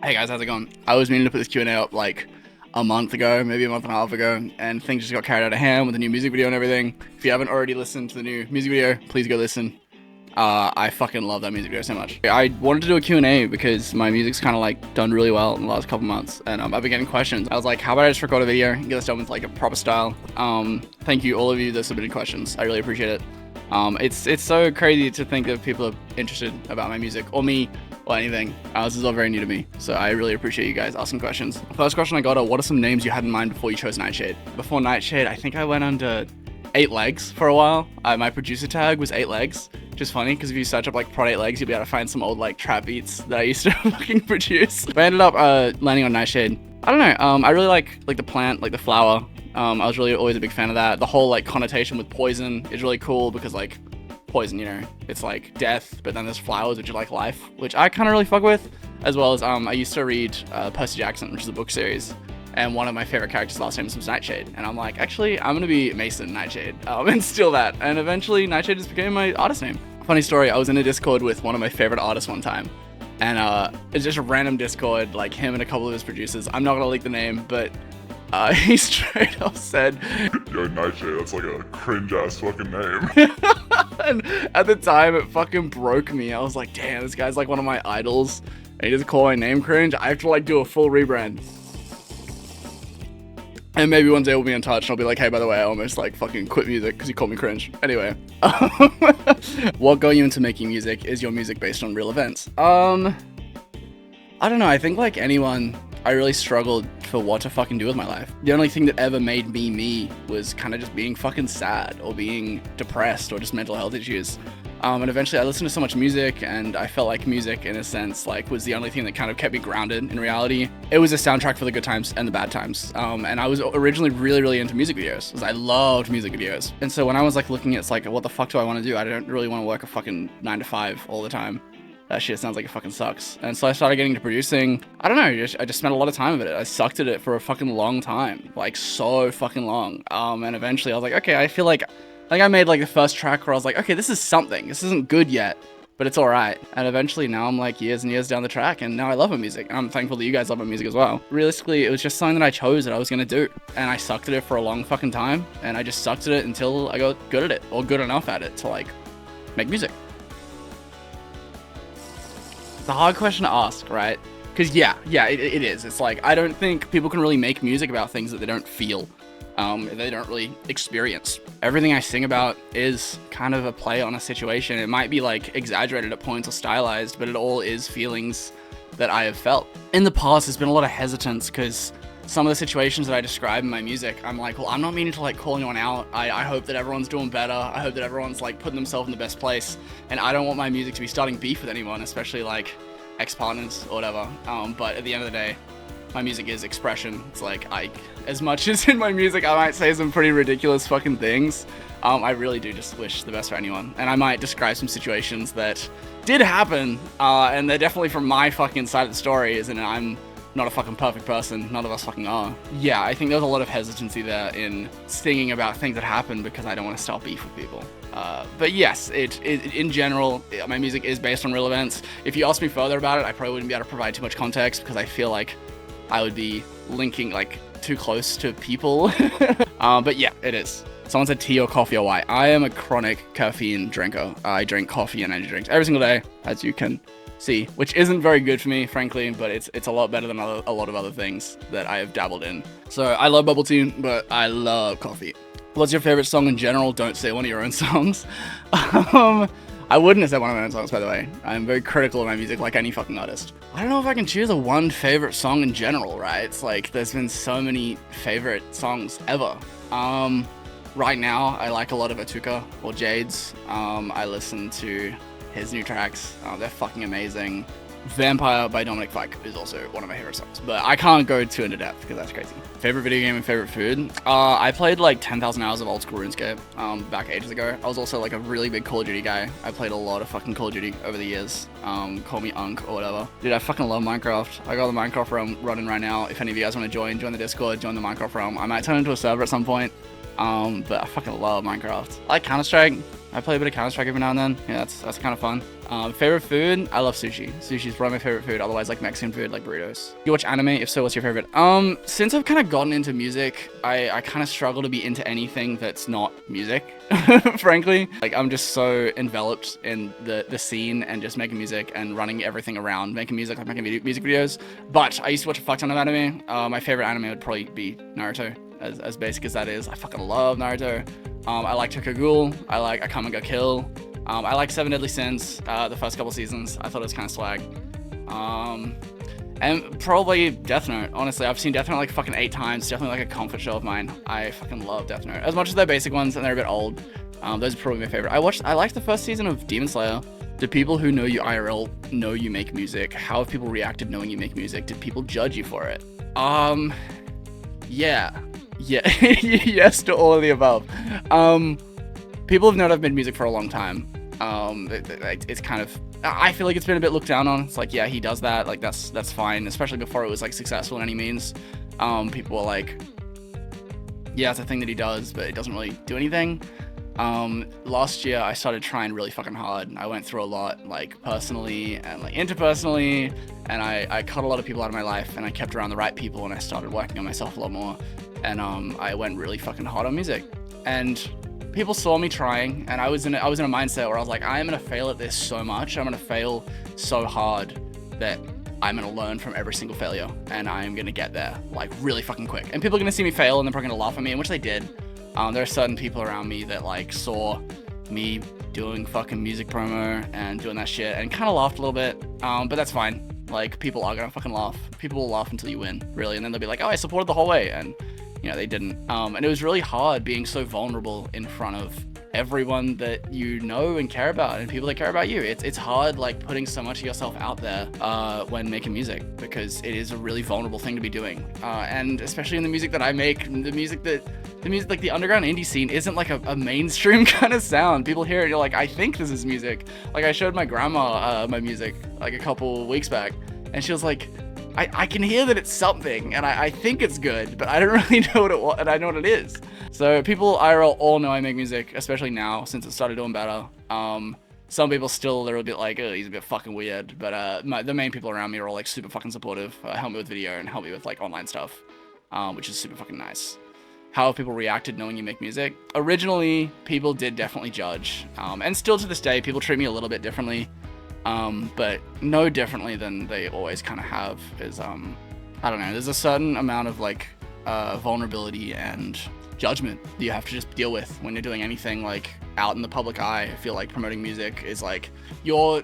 Hey guys, how's it going? I was meaning to put this Q&A up like a month ago, maybe a month and a half ago, and things just got carried out of hand with the new music video and everything. If you haven't already listened to the new music video, please go listen. I fucking love that music video so much. I wanted to do a Q&A because my music's kind of like done really well in the last couple months, and I've been getting questions. I was like, how about I just record a video and get this done with like a proper style? Thank you all of you that submitted questions. I really appreciate it. It's so crazy to think that people are interested about my music or me or anything. This is all very new to me, so I really appreciate you guys asking questions. First question I got are, what are some names you had in mind before you chose Nightshade? Before Nightshade, I think I went under 8 Legs for a while. My producer tag was 8 Legs, which is funny because if you search up like Prod 8 Legs, you'll be able to find some old like trap beats that I used to fucking produce. But I ended up landing on Nightshade. I don't know, I really like the plant, like the flower. I was really always a big fan of that. The whole like connotation with poison is really cool because like poison, you know, it's like death, but then there's flowers which are like life, which I kind of really fuck with, as well as I used to read Percy Jackson, which is a book series, and one of my favorite characters' last names was Nightshade, and I'm like, actually I'm gonna be Mason Nightshade and steal that, and eventually Nightshade just became my artist name. Funny story, I was in a Discord with one of my favorite artists one time, and it's just a random Discord, like him and a couple of his producers. I'm not gonna leak the name, but he straight up said, "Yo, Nightshade, that's like a cringe-ass fucking name." And at the time, it fucking broke me. I was like, damn, this guy's like one of my idols, and he doesn't call my name cringe. I have to like do a full rebrand. And maybe one day we'll be in touch and I'll be like, hey, by the way, I almost like fucking quit music because you called me cringe. Anyway. What got you into making music? Is your music based on real events? I don't know. I think like anyone, I really struggled for what to fucking do with my life. The only thing that ever made me me was kind of just being fucking sad or being depressed or just mental health issues. And eventually I listened to so much music, and I felt like music in a sense like was the only thing that kind of kept me grounded in reality. It was a soundtrack for the good times and the bad times. And I was originally really into music videos because I loved music videos. And so when I was like looking at, it's like, what the fuck do I want to do? I don't really want to work a fucking 9 to 5 all the time. That shit sounds like it fucking sucks. And so I started getting into producing. I don't know, I just spent a lot of time with it. I sucked at it for a fucking long time, like so fucking long. And eventually I was like, okay, I feel like I made like the first track where I was like, okay, this is something. This isn't good yet, but it's all right. And eventually now I'm like years and years down the track, and now I love my music. And I'm thankful that you guys love my music as well. Realistically, it was just something that I chose that I was gonna do, and I sucked at it for a long fucking time, and I just sucked at it until I got good at it, or good enough at it to like make music. It's a hard question to ask, right? Because yeah, it is. It's like, I don't think people can really make music about things that they don't feel, they don't really experience. Everything I sing about is kind of a play on a situation. It might be like exaggerated at points or stylized, but it all is feelings that I have felt. In the past, there's been a lot of hesitance because some of the situations that I describe in my music, I'm like, well, I'm not meaning to like call anyone out. I hope that everyone's doing better. I hope that everyone's like putting themselves in the best place. And I don't want my music to be starting beef with anyone, especially like ex-partners or whatever. But at the end of the day, my music is expression. It's like, as much as in my music I might say some pretty ridiculous fucking things, I really do just wish the best for anyone. And I might describe some situations that did happen, and they're definitely from my fucking side of the story, as in I'm not a fucking perfect person. None of us fucking are. Yeah, I think there's a lot of hesitancy there in singing about things that happen because I don't want to start beef with people. But yes, it in general, my music is based on real events. If you ask me further about it, I probably wouldn't be able to provide too much context because I feel like I would be linking like too close to people. But yeah, it is. Someone said tea or coffee or why. I am a chronic caffeine drinker. I drink coffee and energy drinks every single day, as you can see, which isn't very good for me, frankly, but it's a lot better than a lot of other things that I have dabbled in. So I love bubble tea, but I love coffee. What's your favorite song in general? Don't say one of your own songs. I wouldn't have said one of my own songs, by the way. I'm very critical of my music, like any fucking artist. I don't know if I can choose a one favorite song in general, right? It's like, there's been so many favorite songs ever. Right now, I like a lot of Atuka or Jade's. I listen to his new tracks. They're fucking amazing. Vampire by Dominic Fike is also one of my favorite songs, but I can't go too into depth because that's crazy. Favorite video game and favorite food? I played like 10,000 hours of old school RuneScape back ages ago. I was also like a really big Call of Duty guy. I played a lot of fucking Call of Duty over the years. Call me Unk or whatever. Dude, I fucking love Minecraft. I got the Minecraft realm running right now. If any of you guys want to join the Discord, join the Minecraft realm. I might turn into a server at some point. But I fucking love Minecraft. I like Counter-Strike. I play a bit of Counter-Strike every now and then. Yeah, that's kind of fun. Favorite food? I love sushi. Sushi is probably my favorite food. Otherwise, like Mexican food, like burritos. You watch anime? If so, what's your favorite? Since I've kind of gotten into music, I kind of struggle to be into anything that's not music, frankly. Like, I'm just so enveloped in the scene and just making music and running everything around making music, like making music videos. But I used to watch a fuck ton of anime. My favorite anime would probably be Naruto, as basic as that is. I fucking love Naruto. I like Tokyo Ghoul. I like Akame ga Kill. I like Seven Deadly Sins, the first couple seasons. I thought it was kind of swag. And probably Death Note. Honestly, I've seen Death Note like fucking 8 times. Definitely like a comfort show of mine. I fucking love Death Note. As much as they're basic ones and they're a bit old, those are probably my favorite. I liked the first season of Demon Slayer. Do people who know you IRL know you make music? How have people reacted knowing you make music? Did people judge you for it? Yeah. Yes to all of the above. People have known I've made music for a long time. It's kind of, I feel like it's been a bit looked down on. It's like, yeah, he does that. Like, that's fine. Especially before it was like successful in any means. People were like, yeah, it's a thing that he does, but it doesn't really do anything. Last year I started trying really fucking hard. I went through a lot, like personally and like interpersonally, and I cut a lot of people out of my life, and I kept around the right people, and I started working on myself a lot more. And I went really fucking hard on music, and people saw me trying, and I was in a mindset where I was like, I am gonna fail at this so much. I'm gonna fail so hard that I'm gonna learn from every single failure, and I am gonna get there like really fucking quick. And people are gonna see me fail, and they're probably gonna laugh at me, and which they did. There are certain people around me that like saw me doing fucking music promo and doing that shit and kind of laughed a little bit. But that's fine. Like, people are gonna fucking laugh. People will laugh until you win, really, and then they'll be like, oh, I supported the whole way, and you know, they didn't. And it was really hard being so vulnerable in front of everyone that you know and care about, and people that care about you. It's hard, like, putting so much of yourself out there when making music, because it is a really vulnerable thing to be doing. And especially in the music that I make, the music like the underground indie scene isn't like a mainstream kind of sound. People hear it, you're like, I think this is music. Like, I showed my grandma my music like a couple weeks back, and she was like, I can hear that it's something, and I think it's good, but I don't really know what it was, and I know what it is. So people IRL all know I make music, especially now since it started doing better. Some people still, they're a bit like, oh, he's a bit fucking weird, but the main people around me are all like super fucking supportive, help me with video and help me with like online stuff, which is super fucking nice. How have people reacted knowing you make music? Originally, people did definitely judge, and still to this day, people treat me a little bit differently. But no differently than they always kind of have is, I don't know, there's a certain amount of like, vulnerability and judgment that you have to just deal with when you're doing anything like out in the public eye. I feel like promoting music is like, you're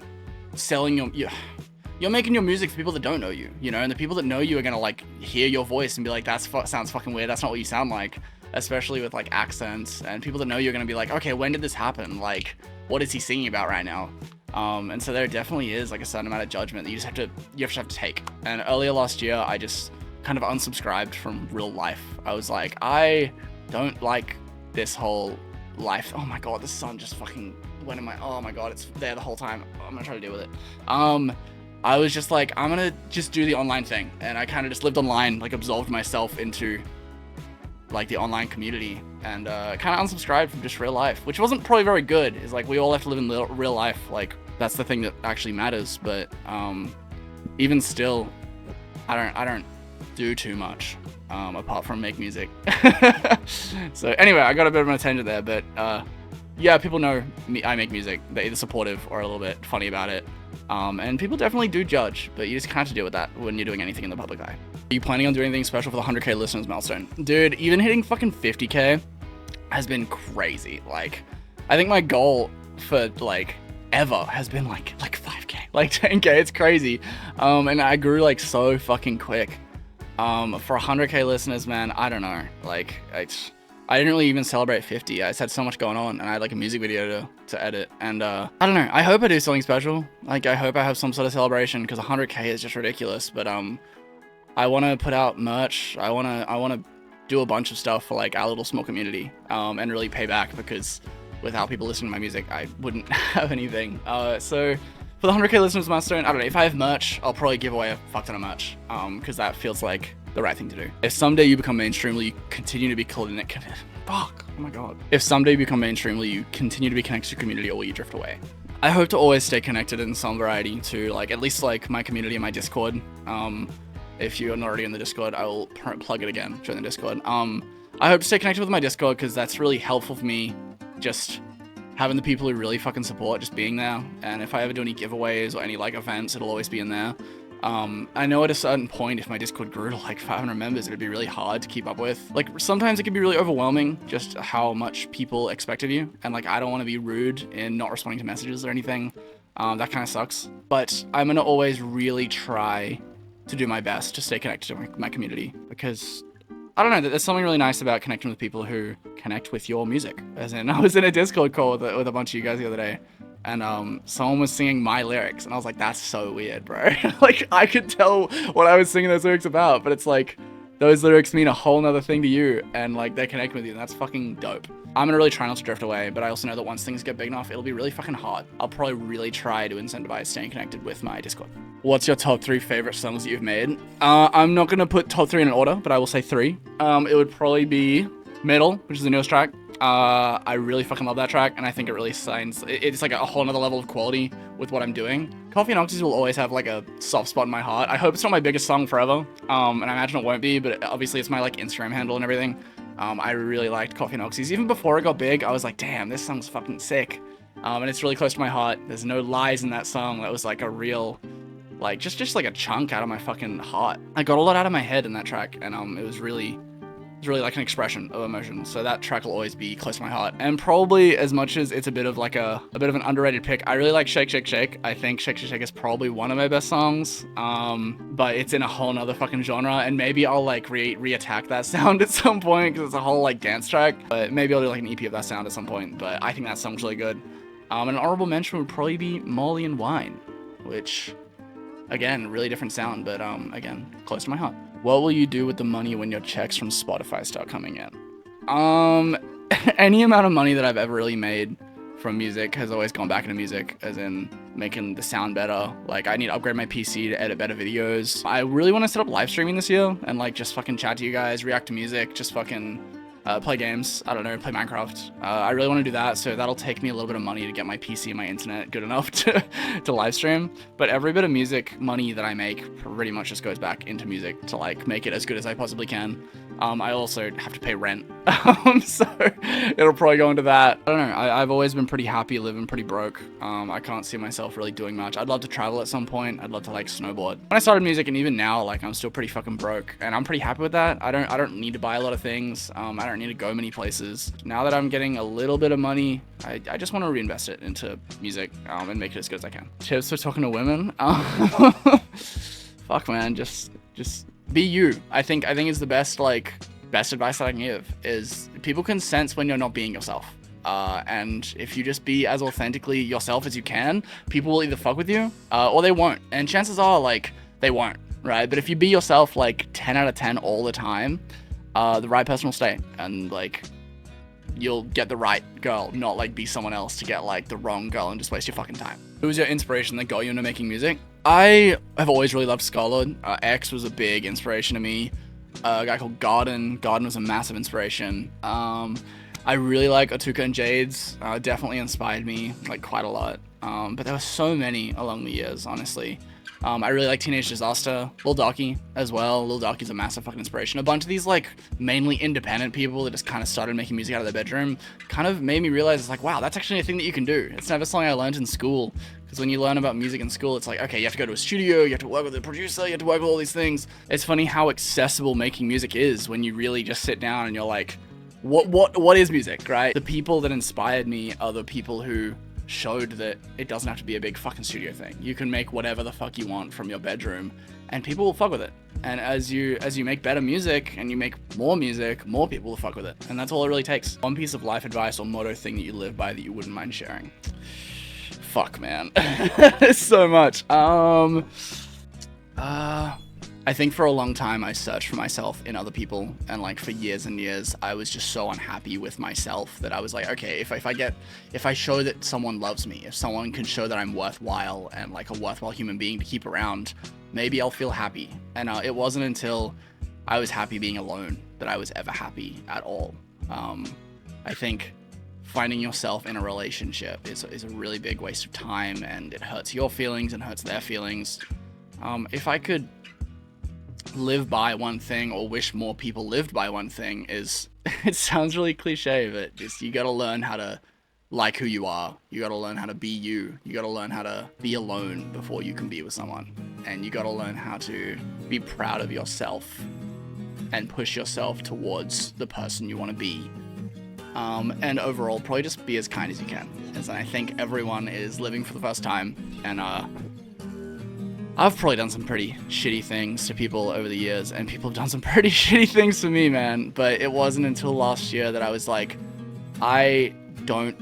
selling you're making your music for people that don't know you, you know, and the people that know you are gonna like hear your voice and be like, sounds fucking weird, that's not what you sound like, especially with like accents, and people that know you are gonna be like, okay, when did this happen? Like, what is he singing about right now? And so there definitely is like a certain amount of judgment that you have to take. And earlier last year, I just kind of unsubscribed from real life. I was like, I don't like this whole life. Oh my god, the sun just fucking went in my, oh my god, it's there the whole time. I'm gonna try to deal with it. I was just like, I'm gonna just do the online thing. And I kind of just lived online, like absolved myself into like the online community, and kind of unsubscribed from just real life, which wasn't probably very good. Is like, we all have to live in real life, like that's the thing that actually matters. But even still, I don't do too much apart from make music. So anyway, I got a bit of an tangent there, but yeah, people know me, I make music. They're either supportive or a little bit funny about it. And people definitely do judge, but you just kind of have to deal with that when you're doing anything in the public eye. Are you planning on doing anything special for the 100k listeners milestone? Dude, even hitting fucking 50k has been crazy. Like, I think my goal for like ever has been like 5k, like 10k. It's crazy. And I grew like so fucking quick. For 100k listeners, man, I don't know. Like, I didn't really even celebrate 50. I just had so much going on, and I had like a music video to edit. And I don't know. I hope I do something special. Like, I hope I have some sort of celebration, because 100k is just ridiculous. But I want to put out merch. I want to do a bunch of stuff for like our little small community, and really pay back, because without people listening to my music, I wouldn't have anything. So for the 100k listeners milestone, I don't know. If I have merch, I'll probably give away a fuck ton of merch, because that feels like the right thing to do. If someday you become mainstream, will you continue to be Fuck. Oh my god. If someday you become mainstream, will you continue to be connected to your community or will you drift away? I hope to always stay connected in some variety to like at least like my community and my Discord. If you're not already in the Discord, I will plug it again. Join the Discord. I hope to stay connected with my Discord because that's really helpful for me. Just having the people who really fucking support, just being there. And if I ever do any giveaways or any like events, it'll always be in there. I know at a certain point, if my Discord grew to like 500 members, it'd be really hard to keep up with. Like, sometimes it can be really overwhelming, just how much people expect of you. And like, I don't want to be rude in not responding to messages or anything. That kind of sucks. But I'm going to always really try to do my best to stay connected to my community. Because, I don't know, there's something really nice about connecting with people who connect with your music. As in, I was in a Discord call with a bunch of you guys the other day. And someone was singing my lyrics, and I was like, that's so weird, bro. Like, I could tell what I was singing those lyrics about, but it's like, those lyrics mean a whole nother thing to you, and like, they connect with you, and that's fucking dope. I'm gonna really try not to drift away, but I also know that once things get big enough, it'll be really fucking hard. I'll probably really try to incentivize staying connected with my Discord. What's your top 3 favorite songs that you've made? I'm not gonna put top 3 in an order, but I will say 3. It would probably be Middle, which is the newest track. I really fucking love that track, and I think it really signs, it's like a whole nother level of quality with what I'm doing. Coffee and Oxys will always have like a soft spot in my heart. I hope it's not my biggest song forever, and I imagine it won't be, but obviously it's my like Instagram handle and everything. I really liked Coffee and Oxys. Even before it got big, I was like, damn, this song's fucking sick. And it's really close to my heart. There's no lies in that song. That was like a real, like, just like a chunk out of my fucking heart. I got a lot out of my head in that track, and it was really like an expression of emotion. So that track will always be close to my heart. And probably, as much as it's a bit of like a bit of an underrated pick, I really like Shake Shake Shake. I think Shake Shake Shake is probably one of my best songs. But it's in a whole nother fucking genre, and maybe I'll like re-attack that sound at some point because it's a whole like dance track. But maybe I'll do like an EP of that sound at some point. But I think that song's really good. An honorable mention would probably be Molly and Wine, which, again, really different sound, but again, close to my heart. What will you do with the money when your checks from Spotify start coming in? Any amount of money that I've ever really made from music has always gone back into music, as in making the sound better. Like, I need to upgrade my PC to edit better videos. I really want to set up live streaming this year and like just fucking chat to you guys, react to music, just fucking play games. I don't know, play Minecraft. I really want to do that, so that'll take me a little bit of money to get my PC and my internet good enough to live stream. But every bit of music money that I make pretty much just goes back into music to like make it as good as I possibly can. I also have to pay rent, so it'll probably go into that. I don't know, I've always been pretty happy living pretty broke. I can't see myself really doing much. I'd love to travel at some point. I'd love to like snowboard. When I started music, and even now, like, I'm still pretty fucking broke, and I'm pretty happy with that. I don't need to buy a lot of things. I don't need to go many places. Now that I'm getting a little bit of money, I just want to reinvest it into music, and make it as good as I can. Tips for talking to women? Fuck, man, just be you. I think is the best advice that I can give, is people can sense when you're not being yourself. And if you just be as authentically yourself as you can, people will either fuck with you, or they won't. And chances are, like, they won't, right? But if you be yourself, like, 10 out of 10 all the time, the right person will stay, and, like, you'll get the right girl, not, like, be someone else to get, like, the wrong girl and just waste your fucking time. Who was your inspiration that got you into making music? I have always really loved Scarlet. X was a big inspiration to me. A guy called Garden was a massive inspiration. I really like Atuka and Jades. Definitely inspired me, like, quite a lot. But there were so many along the years, honestly. I really like Teenage Disaster, Lil Darky as well. Lil Darky's a massive fucking inspiration. A bunch of these, like, mainly independent people that just kind of started making music out of their bedroom kind of made me realize, it's like, wow, that's actually a thing that you can do. It's never something I learned in school, because when you learn about music in school, it's like, okay, you have to go to a studio, you have to work with a producer, you have to work with all these things. It's funny how accessible making music is when you really just sit down and you're like, what is music, right? The people that inspired me are the people who showed that it doesn't have to be a big fucking studio thing. You can make whatever the fuck you want from your bedroom, and people will fuck with it. And as you make better music and you make more music, more people will fuck with it. And that's all it really takes. One piece of life advice or motto thing that you live by that you wouldn't mind sharing. Fuck, man. So much. I think for a long time I searched for myself in other people, and like for years and years I was just so unhappy with myself that I was like, okay, if I show that someone loves me, if someone can show that I'm worthwhile and like a worthwhile human being to keep around, maybe I'll feel happy. And it wasn't until I was happy being alone that I was ever happy at all. I think finding yourself in a relationship is a really big waste of time, and it hurts your feelings and hurts their feelings. If I could live by one thing, or wish more people lived by one thing, is it sounds really cliche, but just you gotta learn how to like who you are. You gotta learn how to be you. You gotta learn how to be alone before you can be with someone. And you gotta learn how to be proud of yourself and push yourself towards the person you want to be. And overall, probably just be as kind as you can. As I think everyone is living for the first time, and I've probably done some pretty shitty things to people over the years, and people have done some pretty shitty things to me, man. But it wasn't until last year that I was like, I don't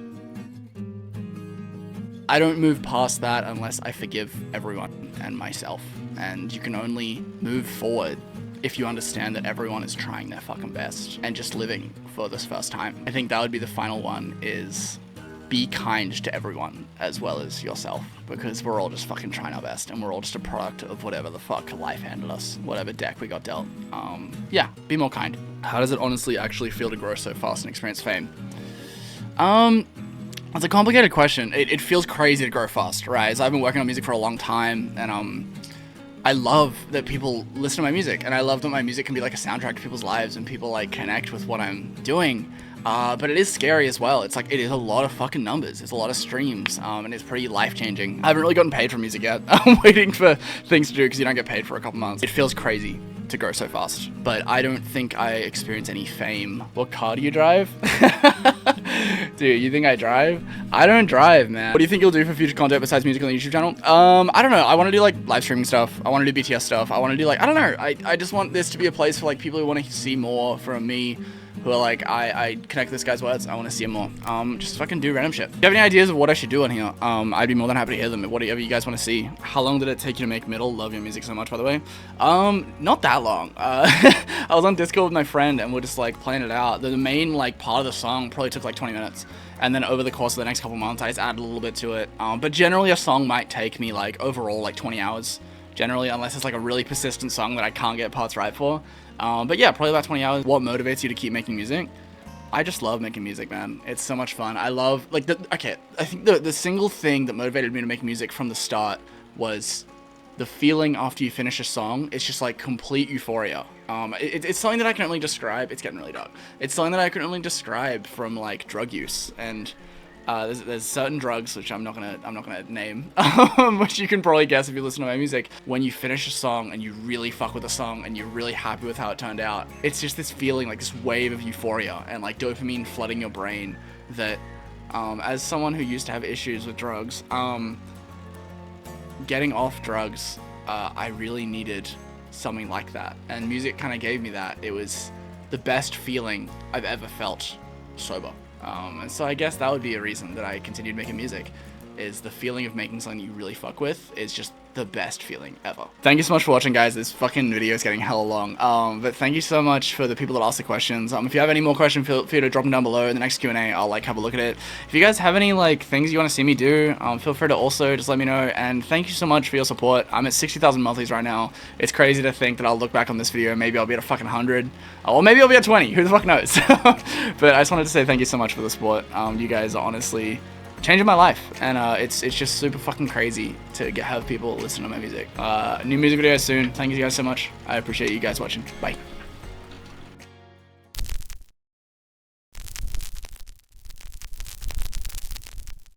move past that unless I forgive everyone and myself. And you can only move forward if you understand that everyone is trying their fucking best and just living for this first time. I think that would be the final one, is be kind to everyone as well as yourself, because we're all just fucking trying our best, and we're all just a product of whatever the fuck life handed us, whatever deck we got dealt. Yeah, be more kind. How does it honestly actually feel to grow so fast and experience fame? It's a complicated question. It feels crazy to grow fast, right? As I've been working on music for a long time, and I love that people listen to my music, and I love that my music can be like a soundtrack to people's lives, and people like connect with what I'm doing. But it is scary as well. It's like, it is a lot of fucking numbers. It's a lot of streams, and it's pretty life-changing. I haven't really gotten paid for music yet. I'm waiting for things to do, because you don't get paid for a couple months. It feels crazy to grow so fast, but I don't think I experience any fame. What car do you drive? Dude, you think I drive? I don't drive, man. What do you think you'll do for future content besides music on the YouTube channel? I don't know. I want to do like live streaming stuff. I want to do BTS stuff. I want to do like, I don't know. I just want this to be a place for like people who want to see more from me, who are like, I connect with this guy's words. I want to see him more. Just fucking do random shit. If you have any ideas of what I should do on here, I'd be more than happy to hear them. Whatever you guys want to see. How long did it take you to make Middle? Love your music so much, by the way. Not that long. I was on Discord with my friend, and we're just like playing it out. The main like part of the song probably took like 20 minutes. And then over the course of the next couple months, I just added a little bit to it. But generally a song might take me like overall like 20 hours. Generally, unless it's like a really persistent song that I can't get parts right for. But yeah, probably about 20 hours. What motivates you to keep making music? I just love making music, man. It's so much fun. I love, like, I think the single thing that motivated me to make music from the start was the feeling after you finish a song. It's just like complete euphoria. It's something that I can only describe. It's getting really dark. It's something that I can only describe from like drug use, and there's certain drugs which I'm not gonna name, which you can probably guess if you listen to my music. When you finish a song and you really fuck with a song and you're really happy with how it turned out, it's just this feeling, like this wave of euphoria and like dopamine flooding your brain that, as someone who used to have issues with drugs, getting off drugs, I really needed something like that, and music kind of gave me that. It was the best feeling I've ever felt sober. And so I guess that would be a reason that I continued making music, is the feeling of making something you really fuck with is just the best feeling ever. Thank you so much for watching, guys. This fucking video is getting hella long. But thank you so much for the people that asked the questions. If you have any more questions, feel free to drop them down below. In the next Q&A, I'll like have a look at it. If you guys have any like things you want to see me do, feel free to also just let me know. And thank you so much for your support. I'm at 60,000 monthlies right now. It's crazy to think that I'll look back on this video, maybe I'll be at a fucking 100, or maybe I'll be at 20. Who the fuck knows? But I just wanted to say thank you so much for the support. You guys are honestly changing my life, and it's just super fucking crazy to have people listen to my music. New music video soon. Thank you guys so much. I appreciate you guys watching. Bye.